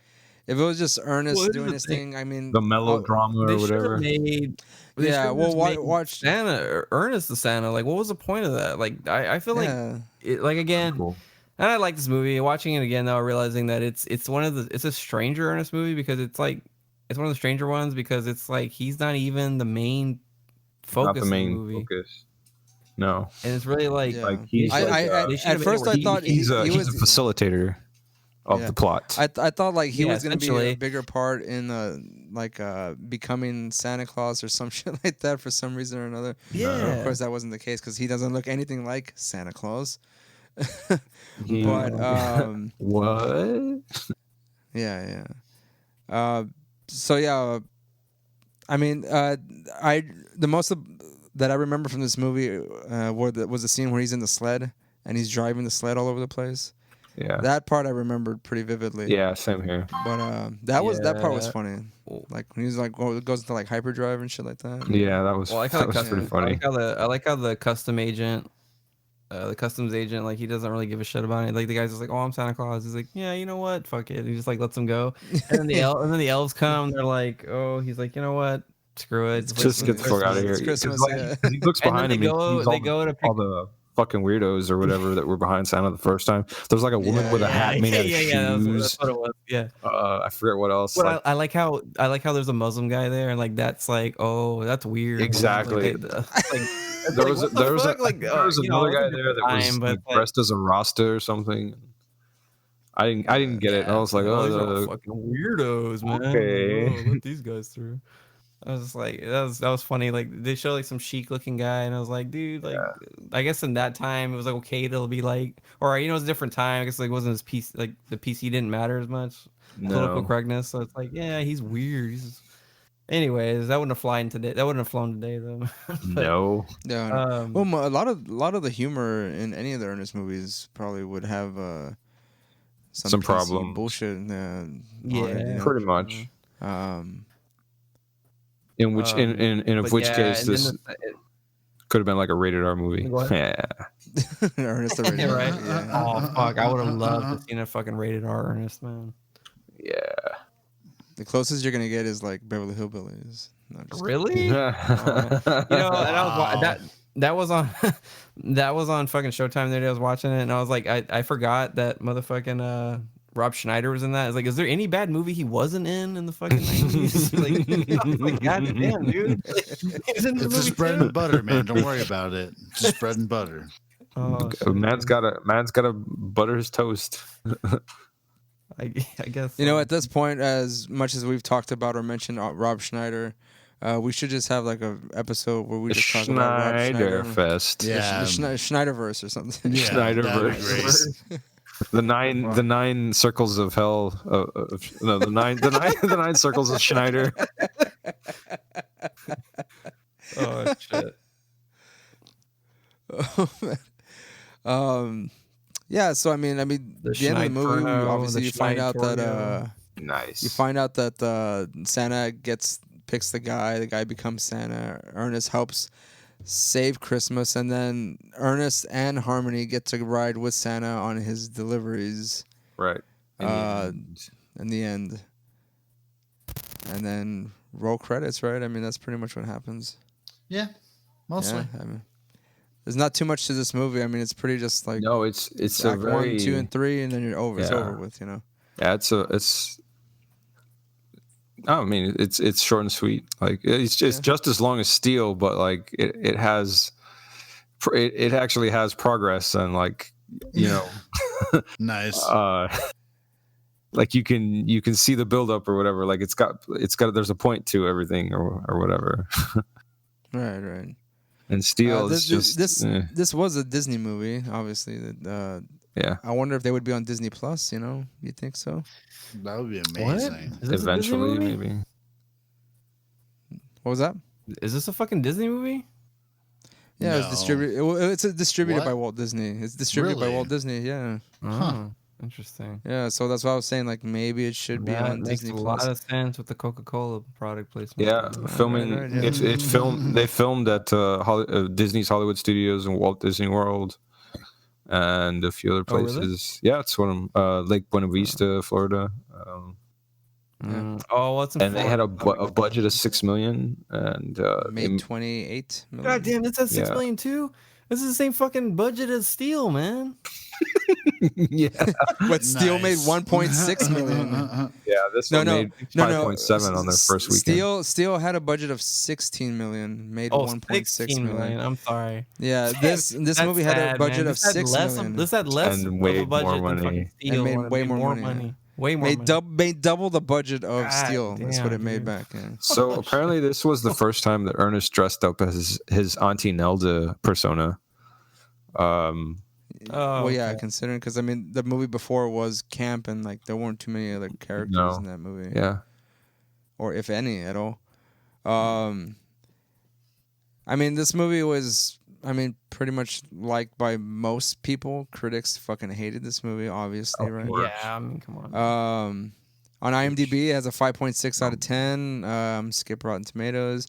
if it was just Ernest doing his thing, I mean, the melodrama or whatever. Watch Santa, Ernest the Santa. Like, what was the point of that? Like, I feel like, like again, and I like this movie. Watching it again, though, realizing that it's a stranger Ernest movie because it's like it's one of the stranger ones because it's like he's not even the main focus of the movie. Focus. No, and it's really like he's at first I thought he's a facilitator of the plot. I thought like he was going to be a bigger part in becoming Santa Claus or some shit like that for some reason or another. Yeah, of course that wasn't the case because he doesn't look anything like Santa Claus. But what? Yeah. So yeah, I mean, the most that I remember from this movie was the scene where he's in the sled and he's driving the sled all over the place. Yeah, that part I remembered pretty vividly. Yeah, same here. But that part was funny. Like when he's like goes into like hyperdrive and shit like that. Yeah, that was pretty funny. I like how the custom agent, the customs agent, like he doesn't really give a shit about it. Like the guy's just like, "Oh, I'm Santa Claus." He's like, "Yeah, you know what? Fuck it." He just like lets him go. And then the elves come. They're like, "Oh," he's like, "You know what? Screw it. Just get the fuck out of here." It's Christmas. He looks behind him. They go to pick all the fucking weirdos or whatever that were behind Santa the first time. There's like a woman with a hat made out of shoes. That's what it was. Yeah. I forget what else. But I like how there's a Muslim guy there, and like that's like, oh, that's weird. Exactly. There was another guy there that was dressed as a Rasta or something. I didn't get it. I was like, these are fucking weirdos, man. Okay. Let these guys through. I was just like, that was funny. Like they show like some chic looking guy, and I was like, dude, like I guess in that time it was like okay to be like, or it was a different time. I guess like wasn't as PC, like the PC didn't matter as much. Political correctness. So it's like, yeah, he's weird. Anyways, that wouldn't have flown today. That wouldn't have flown today though. No. Yeah. Well, a lot of the humor in any of the Ernest movies probably would have some problem bullshit. Pretty much. In which case this could have been like a rated R movie. Yeah. Ernest the rated R. Right? Yeah. Oh fuck! I would have loved to see a fucking rated R Ernest, man. Yeah. The closest you're gonna get is like Beverly Hillbillies. No, really? And that was on that was on fucking Showtime the other day. I was watching it and I was like, I forgot that motherfucking Rob Schneider was in that. I was like, is there any bad movie he wasn't in the fucking 90s? I was like, God damn, dude. He's in it's just bread and butter, man. Don't worry about it. It's just bread and butter. Oh, man's gotta butter his toast. I guess at this point, as much as we've talked about or mentioned Rob Schneider, we should just have like a episode where we just talk about Rob Schneider. Schneiderfest. Yeah, Schneiderverse or something. Yeah, Schneiderverse. The nine circles of hell. The nine circles of Schneider. Oh shit. Yeah, so I mean, the end of the movie, obviously you find out that nice. You find out that Santa picks the guy becomes Santa. Ernest helps save Christmas, and then Ernest and Harmony get to ride with Santa on his deliveries. Right. In the end. And then roll credits, right? I mean, that's pretty much what happens. Yeah, mostly. Yeah, I mean, there's not too much to this movie. I mean, it's pretty just like no, it's a Act very 1, 2, and 3, and then you're over. Yeah. It's over with, you know. Yeah, it's. I mean, it's short and sweet. Like it's just as long as Steel, but like it actually has progress and like you know. Nice. Like you can see the build up or whatever. Like it's got there's a point to everything or whatever. Right. And Steel is just this was a Disney movie, obviously. Yeah. I wonder if they would be on Disney Plus. You know, you think so? That would be amazing. Eventually, maybe. What was that? Is this a fucking Disney movie? Yeah, No. it's distributed. It's distributed by Walt Disney. It's distributed by Really? Walt Disney. Yeah. Oh, interesting. Yeah. So that's what I was saying. Like maybe it should be on Makes Disney a Plus. lot of sense with the Coca-Cola product placement. Yeah, filming. Right, yeah. It filmed. They filmed at Disney's Hollywood Studios and Walt Disney World, and a few other Oh, really? places. Yeah, it's one of Lake Buena Vista, Florida. Oh, what's in And they had a Florida? budget of $6 million, and Made 28 million. God damn, this has $6 Yeah. million too. This is the same fucking budget as Steel, man. yeah, But Steel made Nice. 1.6 million. yeah. This No, one no, made no, 5.7 on their first weekend. Steel had a budget of 16 million, made Oh, 1.6 16 million. I'm sorry. Yeah, this That's movie had a sad, budget man. of 6 less, million. This had less And of way a budget more than fucking money. Steel. And made It way made more money. Way more money. Made double the budget of God Steel. That's what it damn, made dude. back. Yeah. So apparently, this was the first time that Ernest dressed up as his Auntie Nelda persona. Oh, Well, yeah, okay. considering because I mean the movie before was camp and like there weren't too many other characters in that movie, Yeah, or if any at all. I mean, this movie was, I mean, pretty much liked by most people. Critics fucking hated this movie, obviously, right? Yeah, I mean, come on. On IMDb, it has a 5.6 out of 10. Skip Rotten Tomatoes.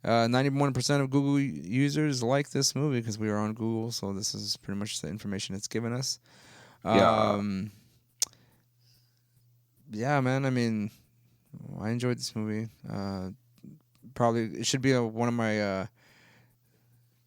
91% of Google users like this movie because we are on Google, so this is pretty much the information it's given us. Yeah, man. I mean, I enjoyed this movie. Probably it should be one of my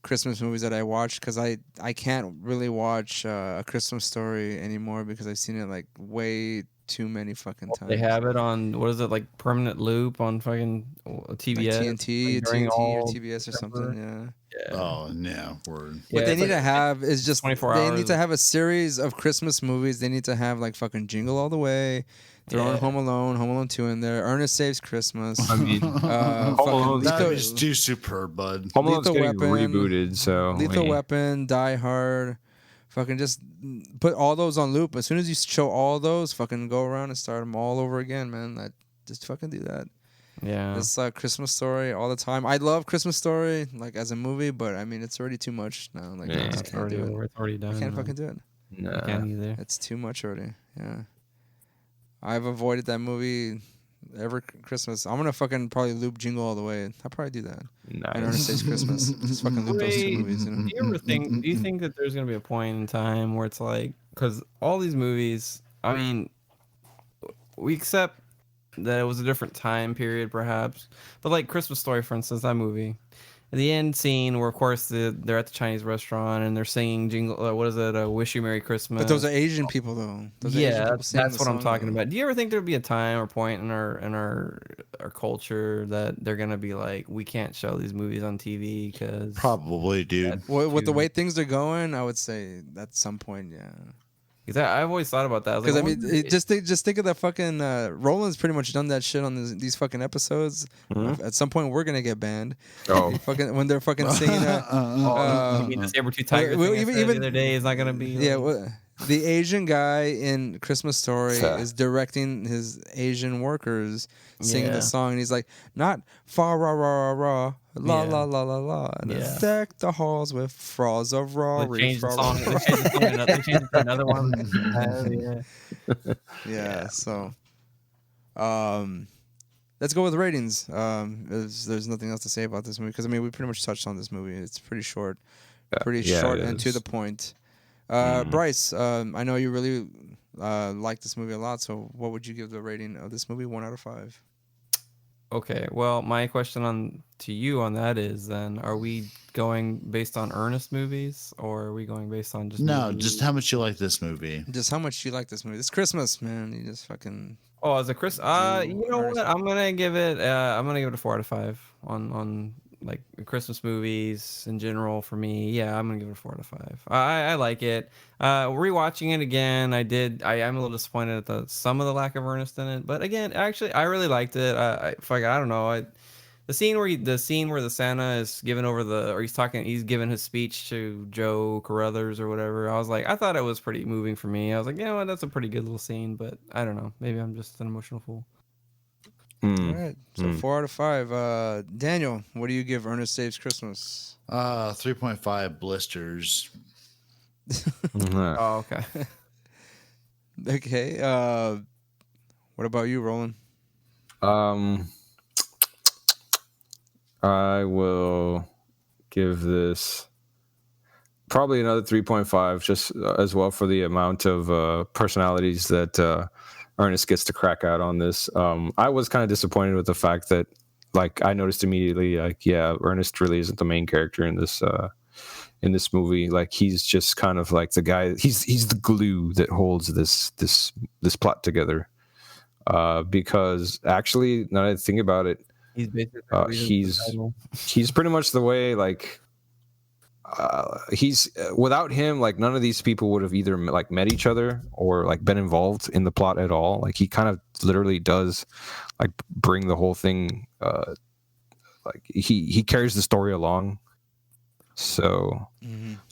Christmas movies that I watch because I can't really watch A Christmas Story anymore because I've seen it like way too many fucking times. They have it on, what is it, like permanent loop on fucking TBS? Like TNT, like during TNT all or TBS or something, yeah. Oh, no. Word. What Yeah, they it's need like to have is just 24 they hours. need to have a series of Christmas movies. They need to have like fucking Jingle All the Way. Throw in Home Alone 2 in there. Ernest Saves Christmas. I mean, fucking Alone's That Lethal, was too superb, bud. Home Alone's Lethal getting Weapon, rebooted, so Lethal Weapon, Die Hard. Fucking just put all those on loop. As soon as you show all those, fucking go around and start them all over again, man. Just fucking do that. Yeah. It's Christmas Story all the time. I love Christmas Story like as a movie, but I mean it's already too much now. Like I just It's can't already do it. over. It's already done. I can't fucking do it. I can't either. It's too much already. Yeah. I've avoided that movie every Christmas. I'm gonna fucking probably loop Jingle All the Way. I'll probably do that. And Ernest Saves Christmas. Just fucking loop those two movies. You know? Do you ever think? Do you think that there's gonna be a point in time where it's like, because all these movies, I mean, we accept that it was a different time period, perhaps, but like Christmas Story, for instance, that movie, the end scene where, of course, they're at the Chinese restaurant and they're singing jingle. What is it? "Wish You Merry Christmas." But those are Asian people, though. Those are Asian Yeah, people singing that's the what I'm song, talking though. about. Do you ever think there'd be a time or point in our culture that they're gonna be like, we can't show these movies on TV because Probably, dude. With the way things are going, I would say at some point, yeah. I've always thought about that. Because I mean, just think of that fucking Roland's pretty much done that shit on these fucking episodes. At some point, we're gonna get banned. Oh. When they're fucking singing. you mean the saber-tooth tiger well, thing I said the other day is not gonna be. Yeah, like, the Asian guy in Christmas Story is directing his Asian workers singing the song, and he's like, not fa ra ra ra ra la la la la la, and then deck the halls with frogs of raw. They changed the song. They changed it to another one. Yeah. So, let's go with ratings. There's nothing else to say about this movie because I mean we pretty much touched on this movie. It's pretty short, short and to the point. Bryce, I know you really like this movie a lot. So, what would you give the rating of this movie? 1 out of 5. Okay. Well, my question to you on that is then: are we going based on Ernest movies, or are we going based on just just how much you like this movie? Just how much you like this movie? It's Christmas, man. You just fucking. Oh, as a Chris, you know what? I'm gonna give it a 4 out of 5 on like Christmas movies in general for me. Yeah, I'm gonna give it a 4 out of 5. I like it. Rewatching it again, I am a little disappointed at some of the lack of Ernest in it, but again, actually, I really liked it. I don't know. The scene where the Santa is he's giving his speech to Joe Carruthers or whatever. I thought it was pretty moving for me. I was like, you know what, that's a pretty good little scene, but I don't know. Maybe I'm just an emotional fool. All right, so 4 out of 5. Daniel, what do you give Ernest Saves Christmas? 3.5 blisters. Oh, okay. Okay. What about you, Roland? I will give this probably another 3.5, just as well for the amount of personalities that Ernest gets to crack out on this. I was kind of disappointed with the fact that, like, I noticed immediately, like, yeah, Ernest really isn't the main character in this movie. Like, he's just kind of like the guy. He's the glue that holds this plot together. Because actually, now that I think about it, He's basically he's pretty much the way, like, he's without him, like, none of these people would have either like met each other or like been involved in the plot at all. Like, he kind of literally does like bring the whole thing, like he carries the story along. So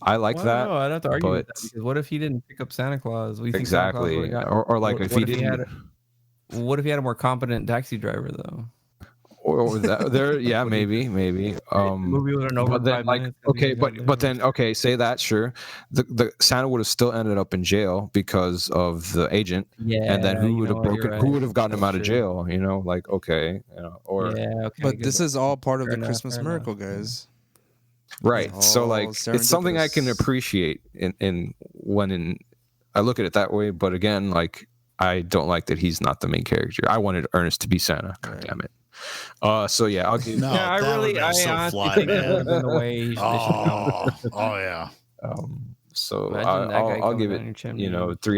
I like that. No, I'd have to argue with that, because what if he didn't pick up Santa Claus? What do you think exactly. Santa Claus or like if he didn't. What if he had a more competent taxi driver though? Or that there, yeah, maybe. Movie would have over but then, 5 like, minutes. okay, but then, okay, say that, sure. The Santa would have still ended up in jail because of the agent, and then who would have gotten him out of jail? You know, like, okay, or okay. But this is all part of the Christmas miracle, guys. Right. So, like, it's something I can appreciate when I look at it that way. But again, like, I don't like that he's not the main character. I wanted Ernest to be Santa. God damn it. So yeah, I'll give. No, I honestly think that would have been the way they should have gone. Oh yeah. So I'll give it, 3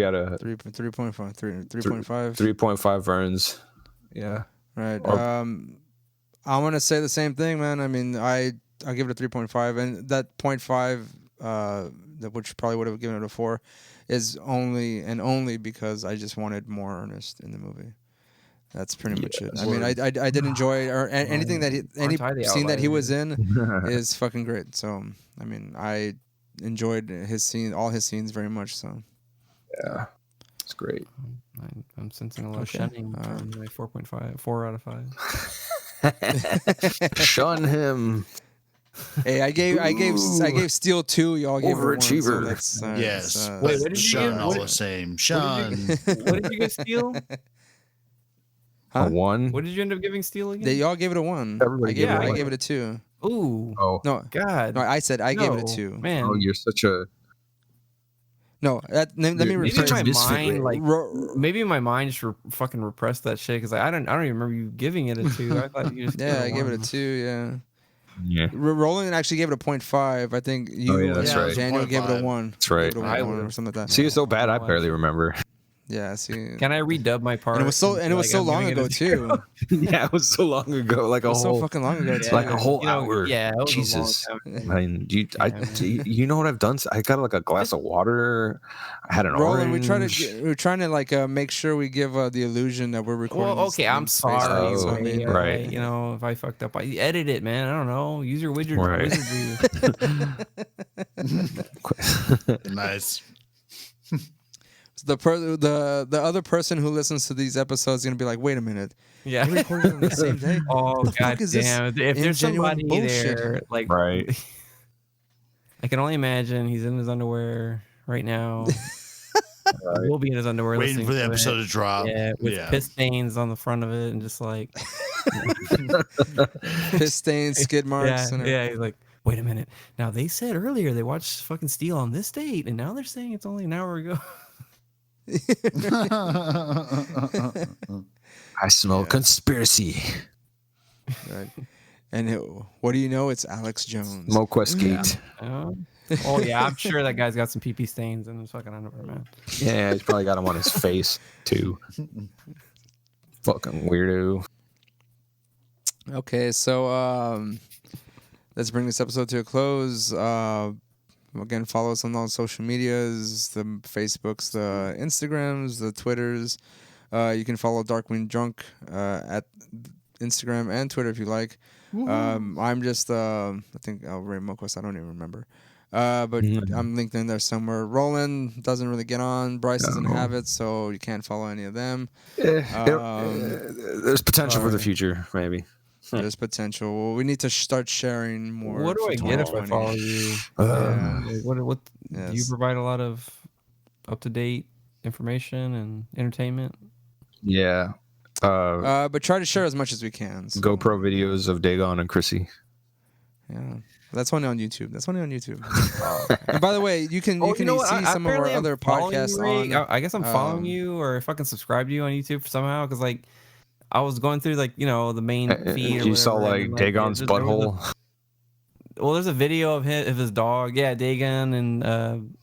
out of 3.5. 3.5 Verns. Yeah. Right. I want to say the same thing, man. I mean, I give it a 3.5, and that 0.5, which probably would have given it a 4, is only because I just wanted more Ernest in the movie. That's pretty much it. I mean, I did enjoy anything any scene that he was in is fucking great. So I mean, I enjoyed all his scenes very much. So yeah, it's great. I'm sensing a lot of shunning from my 4.5, 4 out of 5. Shun him. Hey, I gave Steel 2. Y'all gave overachiever. So yes. Wait, what did you Shun give? all the same. Shun. What did you give Steel? Huh? A 1. What did you end up giving Steel again? Y'all gave it a 1. I gave it a 2. Ooh. Oh. No, God. No, I said I gave it a 2. Man. Oh, you're such a. No, let me rephrase. Maybe my mind just fucking repressed that shit, because I don't even remember you giving it a 2. I thought you just I gave it a 2. Yeah. Roland actually gave it a 0.5. I think you, that's right. Daniel, gave it a 1. That's right. Or something like that. See, it's so bad I barely remember. Yeah, see. Can I redub my part? And it was so long ago too. Yeah, it was so long ago, like so fucking long ago. It's like a whole hour. Yeah, Jesus. I mean, you know what I've done? I got like a glass of water. I had an Roland, orange. we're trying to like make sure we give the illusion that we're recording. Well, okay, I'm sorry. So, I mean, right. If I fucked up, edit it, man. I don't know. Use your wizardry. Right. Nice. the other person who listens to these episodes is gonna be like, wait a minute, Yeah. we recorded on the same day. Oh What the god fuck is this damn! If there's ingenuine somebody bullshit? there, like, Right. I can only imagine he's in his underwear right now. He will be in his underwear, Waiting listening for the to episode it. to drop. Yeah, with piss stains on the front of it, and just like Piss stains, skid marks. yeah, and yeah. He's like, wait a minute. Now they said earlier they watched fucking Steel on this date, and now they're saying it's only an hour ago. I smell conspiracy. Right. And what do you know? It's Alex Jones. Smoke Westgate. Oh yeah, I'm sure that guy's got some pee stains in his fucking underwear, man. Yeah, he's probably got him on his face too. Fucking weirdo. Okay, so let's bring this episode to a close. Again, follow us on all social medias, the Facebooks, the Instagrams, the Twitters. You can follow Darkwing Drunk at Instagram and Twitter if you like. I'm just, I think, Ray Moquist, I don't even remember. But I'm linked in there somewhere. Roland doesn't really get on. Bryce doesn't have it, so you can't follow any of them. There's potential for the future, maybe. There's potential. Well, we need to start sharing more. What do I get if I follow you? What Yes. do you provide a lot of up-to-date information and entertainment? Yeah. But try to share as much as we can. So. GoPro videos of Dagon and Chrissy. Yeah. That's only on YouTube. And by the way, you can see some of our other podcasts on. I guess I'm following you, or if I can subscribe to you on YouTube somehow, because like I was going through like the main feed. You saw like Dagon's butthole. Well, there's a video of his dog. Yeah, Dagon, and I'm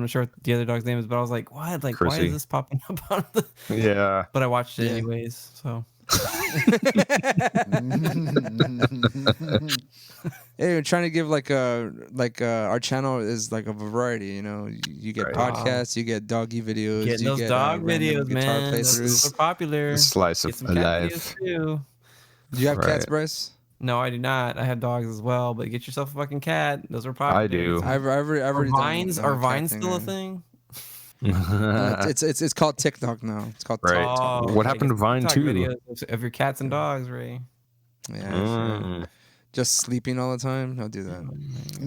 not sure what the other dog's name is, but I was like, what? Like, Chrissy. why is this popping up on the? Yeah. But I watched it anyways, so. Hey, we're trying to give our channel is like a variety, you get podcasts, you get doggy videos, Getting you those get dog videos, guitar man. playthroughs. Those are popular. A slice Get of some cat life. videos, too. Do you have cats, Right. Bryce? No, I do not. I have dogs as well, but get yourself a fucking cat. Those are popular. I do. I've already Vines done are cat Vines thing, still a man. thing? It's called TikTok now. It's called Right. TikTok. What happened to Vine TikTok 2? videos of your cats and dogs, Ray. Yeah, sure. Just sleeping all the time. Don't do that.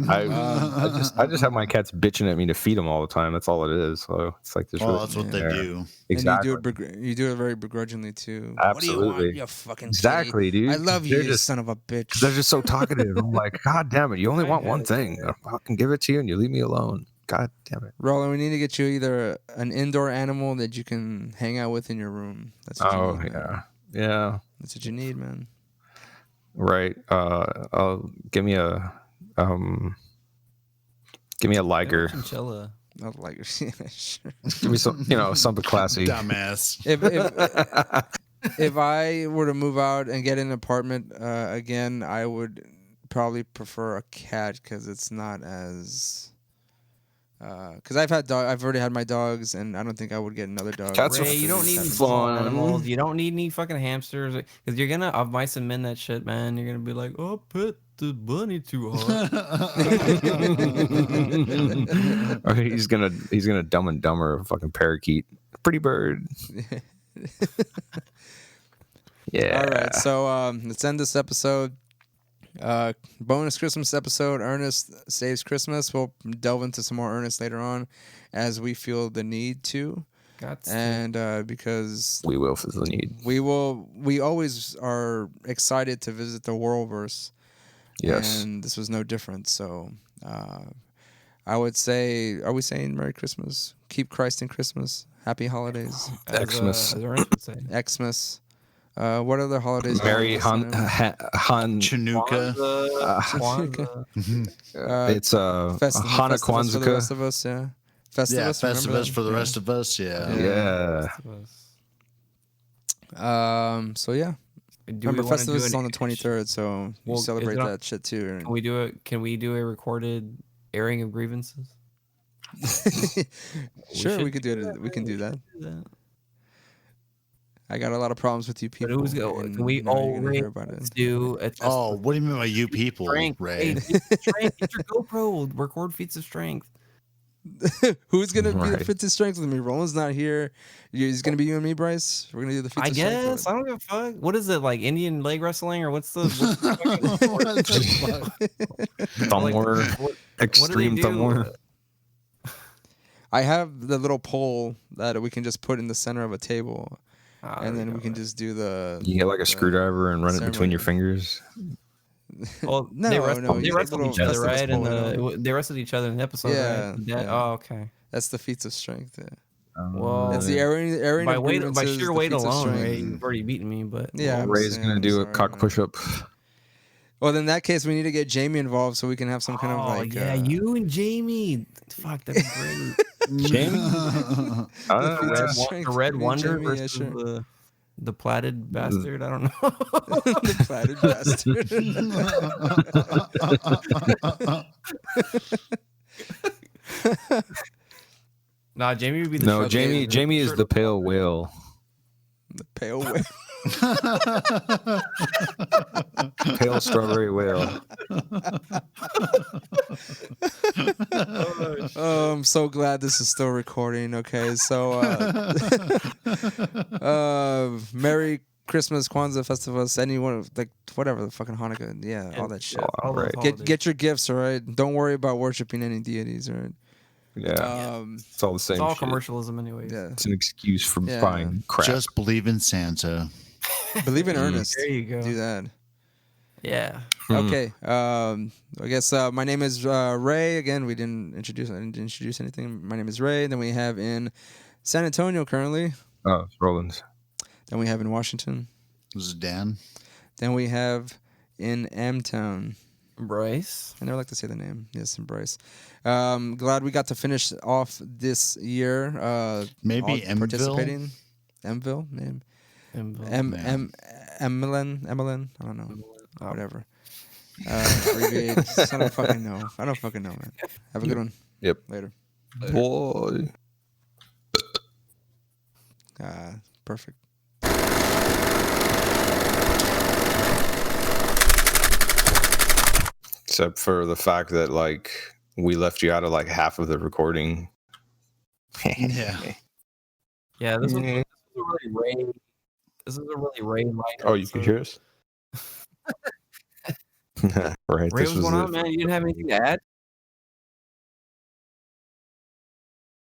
I just have my cats bitching at me to feed them all the time. That's all it is. So it's like this. Well, that's what they do. Exactly. And you do it very begrudgingly too. Absolutely. What do you want, you fucking Exactly, kitty? dude. I love you, They're you just- son of a bitch. They're just so talkative. I'm like, God damn it! You only want one thing. I can give it to you, and you leave me alone. God damn it. Roland, we need to get you either an indoor animal that you can hang out with in your room. That's what you need, man. Yeah. That's what you need, man. Right. Give me a liger. Chinchilla. I like it. Sure. Give me some, something classy. Dumbass. If I were to move out and get an apartment again, I would probably prefer a cat because it's not as. Because I've already had my dogs, and I don't think I would get another dog. Cats are Ray, you don't need any small animals. You don't need any fucking hamsters, because you're gonna of mice and men that shit, man. You're gonna be like, oh, pet the bunny too hard. Or he's gonna Dumb and Dumber a fucking parakeet. Pretty bird. Yeah. All right, so let's end this episode. Bonus Christmas episode. Ernest saves Christmas. We'll delve into some more Ernest later on, as we feel the need to, and because we will feel the need. We always are excited to visit the Worrellverse. Yes, and this was no different. So, I would say, are we saying Merry Christmas? Keep Christ in Christmas. Happy holidays. Xmas. As Ernest would say. Xmas. What other holidays? Merry Chanukah. Kwanzaa. It's Hana Festivus for the Kwanzaa. rest of us, yeah. Festivus, Yeah, remember Festivus that? for the rest of us. Yeah. Yeah. So yeah. Remember, Festivus is on the 23rd, so you celebrate that shit too. Can we do it? Can we do a recorded airing of grievances? Sure, we could do it. We can do that. I got a lot of problems with you people. But can we do it? Oh, what do you mean by you people, strength. Ray? Hey, strength. Get your GoPro. Record feats of strength. Who's gonna be the feats of strength with me? Roland's not here. He's gonna be you and me, Bryce. We're gonna do the feats of strength. I guess I don't give a fuck. What is it, like Indian leg wrestling, or what's the thumb war? Extreme thumb war. I have the little pole that we can just put in the center of a table, and then we can just do the. You get like a screwdriver and run it between your fingers. Well, they wrestled each other, right? And they wrestled each other in the episode, right? Oh, okay. That's the feats of strength. Yeah. Well, that's the area by sheer weight alone, Ray, you've already beaten me. But yeah, Ray's gonna do a cock push-up. Well, in that case, we need to get Jamie involved so we can have some kind of like. Yeah, you and Jamie. Fuck, that'd be great. Jamie, the Red Wonder versus the platted bastard. I don't know. The platted bastard. Nah, Jamie would be the Jamie is the pale whale. The pale whale. Pale strawberry whale. Oh, I'm so glad this is still recording. Okay, so Merry Christmas, Kwanzaa, Festivus, anyone like whatever the fucking Hanukkah, yeah, all that shit. All right. Get your gifts, all right. Don't worry about worshiping any deities, all right. Yeah, it's all the same. It's all shit. commercialism, anyways. Yeah. It's an excuse for buying crap. Just believe in Santa. Believe in Ernest. There you go. Do that. Yeah. Okay. I guess my name is Ray. Again, I didn't introduce anything. My name is Ray. Then we have in San Antonio currently. Oh, it's Roland. Then we have in Washington. This is Dan. Then we have in M-Town. Bryce. I never like to say the name. Yes, and Bryce. Glad we got to finish off this year. Maybe Mville? Participating. Mville? Name. Emmeline? I don't know. Whatever. I don't fucking know. I don't fucking know, man. Have a good one. Yep. Later. Boy. Perfect. Except for the fact that like we left you out of like half of the recording. Yeah. Yeah, this was a really Ray. This is a really Ray line. Oh, you could hear us? Right. Ray, what's going on, man? You didn't have anything to add?